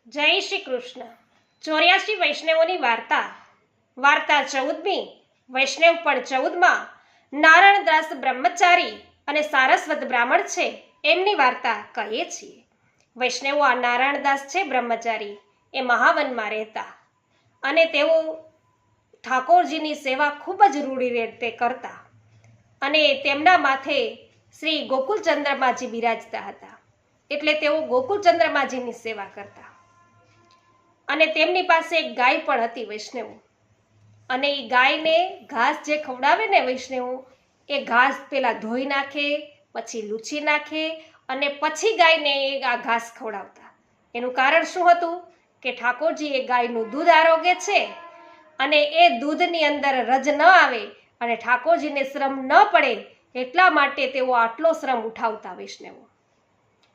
જય શ્રી કૃષ્ણ। 84 વૈષ્ણવોની વાર્તા 14મી। વૈષ્ણવ પણ 14માં નારાયણદાસ બ્રહ્મચારી અને સારસ્વત બ્રાહ્મણ છે એમની વાર્તા કહીએ છીએ। વૈષ્ણવો આ નારાયણદાસ છે બ્રહ્મચારી, એ મહાવનમાં રહેતા અને તેઓ ઠાકોરજીની સેવા ખૂબ જ રૂઢી રીતે કરતા અને તેમના માથે શ્રી ગોકુળચંદ્રમાજી બિરાજતા હતા, એટલે તેઓ ગોકુળચંદ્રમાજીની સેવા કરતા। અને તેમની પાસે એક ગાય પણ હતી વૈષ્ણવો, અને એ ગાયને ઘાસ જે ખવડાવે ને વૈષ્ણવો, એ ઘાસ પેલા ધોઈ નાખે, પછી લૂછી નાખે અને પછી ગાયને આ ઘાસ ખવડાવતા। એનું કારણ શું હતું કે ઠાકોરજી એ ગાયનું દૂધ આરોગે છે અને એ દૂધની અંદર રજ ન આવે અને ઠાકોરજીને શ્રમ ન પડે એટલા માટે તેઓ આટલો શ્રમ ઉઠાવતા વૈષ્ણવો।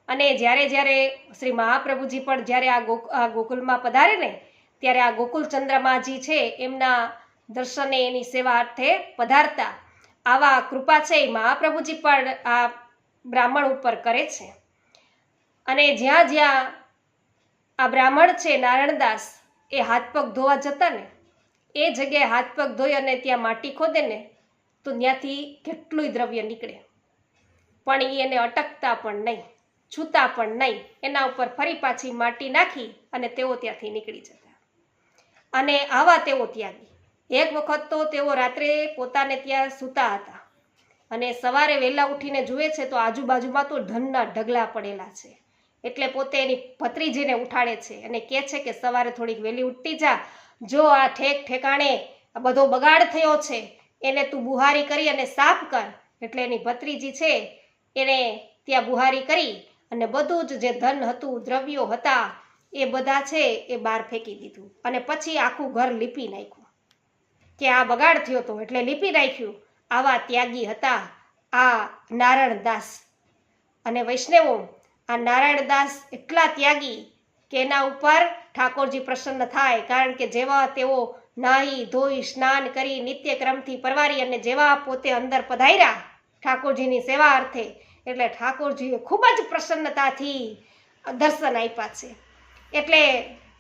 અને જ્યારે જ્યારે શ્રી મહાપ્રભુજી પણ જ્યારે આ ગોકુલમાં પધારે ને ત્યારે આ ગોકુળચંદ્રમાજી છે એમના દર્શને એની સેવા અર્થે પધારતા। આવા કૃપા છે એ મહાપ્રભુજી પણ આ બ્રાહ્મણ ઉપર કરે છે। અને જ્યાં જ્યાં આ બ્રાહ્મણ છે નારાયણદાસ એ હાથ પગ ધોવા જતા ને, એ જગ્યાએ હાથ પગ ધોઈ અને ત્યાં માટી ખોદે ને તો ત્યાંથી કેટલું દ્રવ્ય નીકળે, પણ એને અટકતા પણ નહીં, છૂતા પણ નહીં, એના ઉપર ફરી પાછી માટી નાખી અને તેઓ ત્યાંથી નીકળી જતા। અને આવા તેઓ ત્યાગી। એક વખત તો તેઓ રાત્રે પોતાને ત્યાં સૂતા હતા અને સવારે વહેલા ઉઠીને જુએ છે તો આજુબાજુમાં તો ધનના ઢગલા પડેલા છે, એટલે પોતે એની ભત્રીજીને ઉઠાડે છે અને કહે છે કે સવારે થોડીક વહેલી ઉઠતી જા, જો આ ઠેકાણે આ બધો બગાડ થયો છે એને તું બુહારી કરી અને સાફ કર। એટલે એની ભત્રીજી છે એને ત્યાં બુહારી કરી અને બધું જ જે ધન હતું, દ્રવ્યો હતા, એ બધા છે એ બહાર ફેંકી દીધું અને પછી આખું ઘર લીપી નાખ્યું કે આ બગાડ થયો હતો એટલે લીપી નાખ્યું। આવા ત્યાગી હતા આ નારાયણદાસ। અને વૈષ્ણવો આ નારાયણદાસ એટલા ત્યાગી કે એના ઉપર ઠાકોરજી પ્રસન્ન થાય, કારણ કે જેવા તેઓ નાહી ધોઈ સ્નાન કરી નિત્યક્રમથી પરવારી અને જેવા પોતે અંદર પધાર્યા ઠાકોરજીની સેવા અર્થે, એટલે ઠાકોરજીએ ખૂબ જ પ્રસન્નતાથી દર્શન આપ્યા છે। એટલે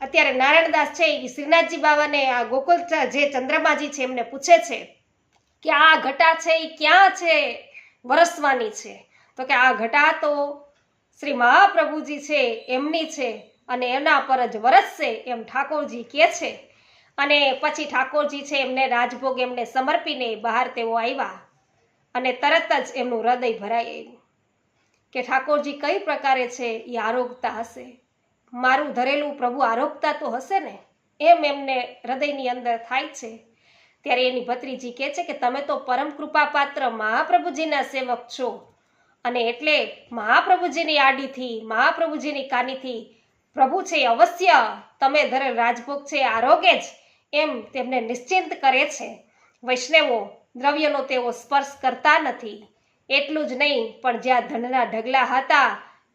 અત્યારે નારાયણદાસ છે એ શ્રીનાથજી બાવાને આ ગોકુળ જે ચંદ્રમાજી છે એમને પૂછે છે કે આ ઘટા છે એ ક્યાં છે વરસવાની છે? તો કે આ ઘટા તો શ્રી મહાપ્રભુજી છે એમની છે અને એના પર જ વરસશે એમ ઠાકોરજી કહે છે। અને પછી ઠાકોરજી છે એમને રાજભોગ એમને સમર્પીને બહાર તેઓ આવ્યા અને તરત જ એમનું હૃદય ભરાઈ આવ્યું કે ઠાકોરજી કઈ પ્રકારે છે એ આરોગતા હશે, મારું ધરેલું પ્રભુ આરોગતા તો હશે ને, એમ એમને હૃદયની અંદર થાય છે। ત્યારે એની ભત્રીજી કહે છે કે તમે તો પરમ કૃપા પાત્ર મહાપ્રભુજીના સેવક છો અને એટલે મહાપ્રભુજીની આડીથી, મહાપ્રભુજીની કાનીથી પ્રભુ છે અવશ્ય તમે ધરેલ રાજભોગ છે આરોગે જ, એમ તેમને નિશ્ચિંત કરે છે। વૈષ્ણવો દ્રવ્યનો તેઓ સ્પર્શ કરતા નથી, એટલું જ નહીં પણ જ્યાં ધનના ઢગલા હતા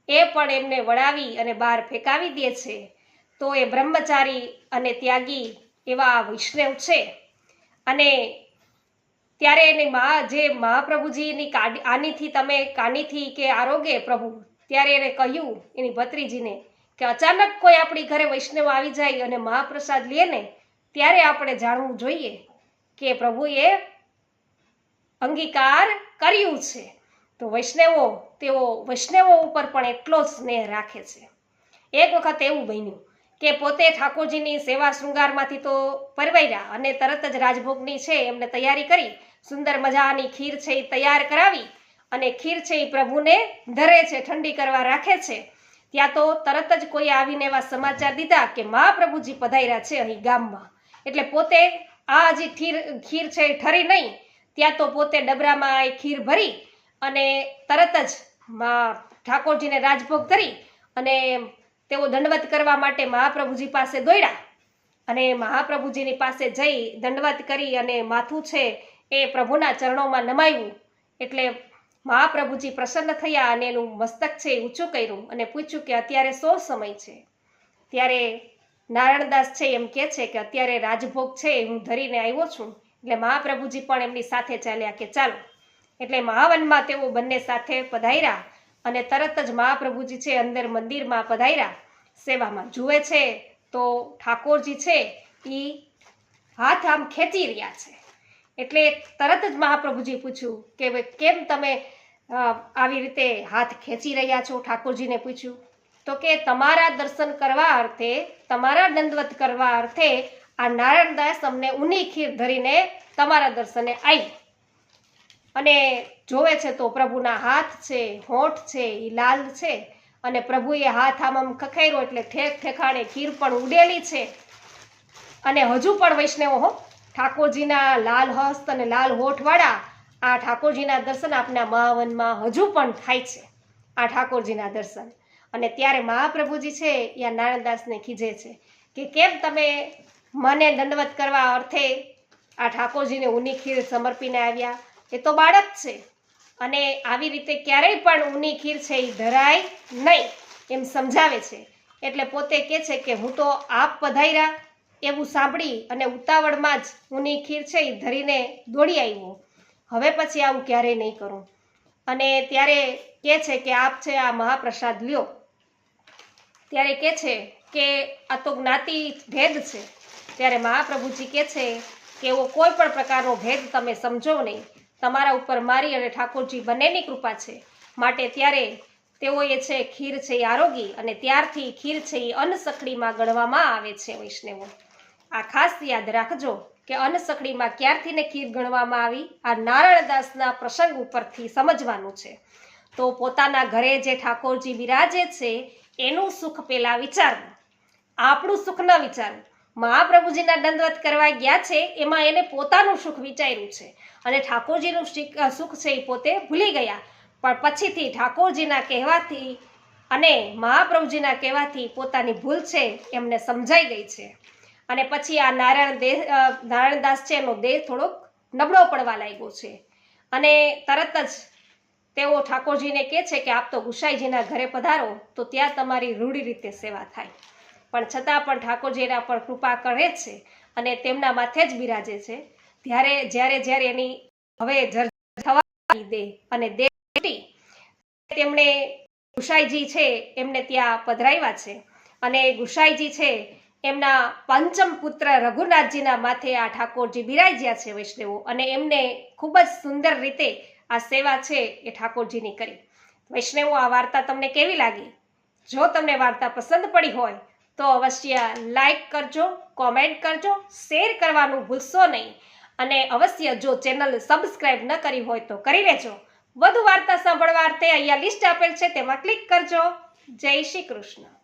એ પણ એમને વળાવી અને બહાર ફેંકાવી દે છે। તો એ બ્રહ્મચારી અને ત્યાગી એવા વૈષ્ણવ છે। અને ત્યારે એને જે મહાપ્રભુજીની આનીથી તમે કાનીથી કે આરોગે પ્રભુ, ત્યારે એને કહ્યું એની ભત્રીજીને કે અચાનક કોઈ આપણી ઘરે વૈષ્ણવ આવી જાય અને મહાપ્રસાદ લે ને ત્યારે આપણે જાણવું જોઈએ કે પ્રભુએ અંગીકાર કર્યું છે। તો વૈષ્ણવો તેઓ વૈષ્ણવો ઉપર પણ એટલો જ સ્નેહ રાખે છે। એક વખત એવું બન્યું કે પોતે ઠાકોરજીની સેવા શૃંગારમાંથી તો પરવાર્યા અને તરત જ રાજભોગની છે એમને તૈયારી કરી, સુંદર મજાની ખીર છે એ તૈયાર કરાવી અને ખીર છે એ પ્રભુને ધરે છે, ઠંડી કરવા રાખે છે। ત્યાં તો તરત જ કોઈ આવીને એવા સમાચાર દીધા કે મહાપ્રભુજી પધાર્યા છે અહીં ગામમાં। એટલે પોતે આ જે ખીર છે એ ઠરી નહીં, ત્યાં તો પોતે ડબરામાં એ ખીર ભરી અને તરત જ ઠાકોરજીને રાજભોગ ધરી અને તેઓ દંડવત કરવા માટે મહાપ્રભુજી પાસે દોડ્યા અને મહાપ્રભુજીની પાસે જઈ દંડવત કરી અને માથું છે એ પ્રભુના ચરણોમાં નમાવ્યું। એટલે મહાપ્રભુજી પ્રસન્ન થયા અને એનું મસ્તક છે એ ઊંચું કર્યું અને પૂછ્યું કે અત્યારે શો સમય છે? ત્યારે નારાયણદાસ છે એમ કહે છે કે અત્યારે રાજભોગ છે હું ધરીને આવ્યો છું। એટલે મહાપ્રભુજી પણ એમની સાથે ચાલ્યા કે ચાલો। એટલે મહાવનમાં તેઓ બંને સાથે પધાર્યા અને તરત જ મહાપ્રભુજી છે અંદર મંદિરમાં પધાર્યા સેવામાં જુએ છે તો ઠાકોરજી છે એ હાથ આમ ખેંચી રહ્યા છે. એટલે તરત જ મહાપ્રભુજી પૂછ્યું કે ભાઈ કેમ તમે આવી રીતે હાથ ખેંચી રહ્યા છો? ઠાકોરજીને પૂછ્યું તો કે તમારા દર્શન કરવા અર્થે, તમારા દંડવત કરવા અર્થે આ નારાયણદાસ અમને ઊની ખીર ધરીને તમારા દર્શને આવી. અને જોવે છે તો પ્રભુના હાથ છે, હોઠ છે એ લાલ છે અને પ્રભુએ હાથ આમ ખખેર્યો એટલે ઠેક ઠેકાણે ખીર પણ ઉડેલી છે. અને હજુ પણ વૈષ્ણવો ઠાકોરજીના લાલ હસ્ત અને લાલ હોઠવાળા આ ઠાકોરજીના દર્શન આપના મહાવનમાં હજુ પણ થાય છે, આ ઠાકોરજીના દર્શન. અને ત્યારે મહાપ્રભુજી છે એ નારાયણદાસને ખીજે છે કે કેમ તમે મને દંડવત કરવા અર્થે આ ઠાકોરજીને ઊની ખીર સમર્પીને આવ્યા? એ તો બાળક છે અને આવી રીતે ક્યારેય પણ ઊની ખીર છે એ ધરાય નહીં એમ સમજાવે છે. એટલે પોતે કહે છે કે હું તો આપ પધાર્યા એવું સાંભળી અને ઉતાવળમાં જ ઊની ખીર છે એ ધરીને દોડી આવ્યો. હવે પછી આવું ક્યારેય નહીં કરું. અને ત્યારે કહે છે કે આપ છે આ મહાપ્રસાદ લ્યો. ત્યારે કહે છે કે આ તો જ્ઞાતિ ભેદ છે. ત્યારે મહાપ્રભુજી કહે છે કે એવો કોઈ પણ પ્રકારનો ભેદ તમે સમજો નહીં, તમારા ઉપર મારી અને ઠાકોરજી બંનેની કૃપા છે. માટે ત્યારે તેઓએ છે ખીર છે એ આરોગી અને ત્યારથી ખીર છે એ અન્નસખડીમાં ગણવામાં આવે છે. વૈષ્ણવો આ ખાસ યાદ રાખજો કે અન્નસખડીમાં ક્યારથી ને ખીર ગણવામાં આવી, આ નારાયણદાસના પ્રસંગ ઉપરથી સમજવાનું છે. તો પોતાના ઘરે જે ઠાકોરજી બિરાજે છે એનું સુખ પહેલાં વિચારવું, આપણું સુખ ન વિચારવું. મહાપ્રભુજીના દંડવત કરવા ગયા છે એમાં એને પોતાનું સુખ વિચાર્યું છે અને ઠાકોરજીનું સુખ છે એ પોતે ભૂલી ગયા. પણ પછીથી ઠાકોરજીના કહેવાથી અને મહાપ્રભુજીના કહેવાથી પોતાની ભૂલ છે એમને સમજાઈ ગઈ છે. અને પછી આ નારાયણદાસ છે એનો દેહ થોડોક નબળો પડવા લાગ્યો છે અને તરત જ તેઓ ઠાકોરજીને કહે છે કે આપ તો ગુસાઈજીના ઘરે પધારો તો ત્યાં તમારી રૂઢી રીતે સેવા થાય. પણ છતાં પણ ઠાકોરજી એના પર કૃપા કરે છે અને તેમના માથે જ બિરાજે છે. જ્યારે એની હવે જર્જર થવા દે અને દેહ તેમણે ગુસાઈજી છે એમને ત્યાં પધરાવ્યા છે અને ગુસાઈજી છે એમના પંચમ પુત્ર રઘુનાથજીના માથે આ ઠાકોરજી બિરાજ્યા છે વૈષ્ણવો. અને એમને ખૂબ જ સુંદર રીતે આ સેવા છે એ ઠાકોરજીની કરી. વૈષ્ણવો આ વાર્તા તમને કેવી લાગી? જો તમને વાર્તા પસંદ પડી હોય તો અવશ્ય લાઈક કરજો, કોમેન્ટ કરજો, શેર કરવાનું ભૂલશો નહીં અને અવશ્ય જો ચેનલ સબસ્ક્રાઈબ ન કરી હોય તો કરી લેજો. વધુ વાર્તા સાંભળવા અર્થે અહીંયા લિસ્ટ આપેલ છે તેમાં ક્લિક કરજો. જય શ્રી કૃષ્ણ.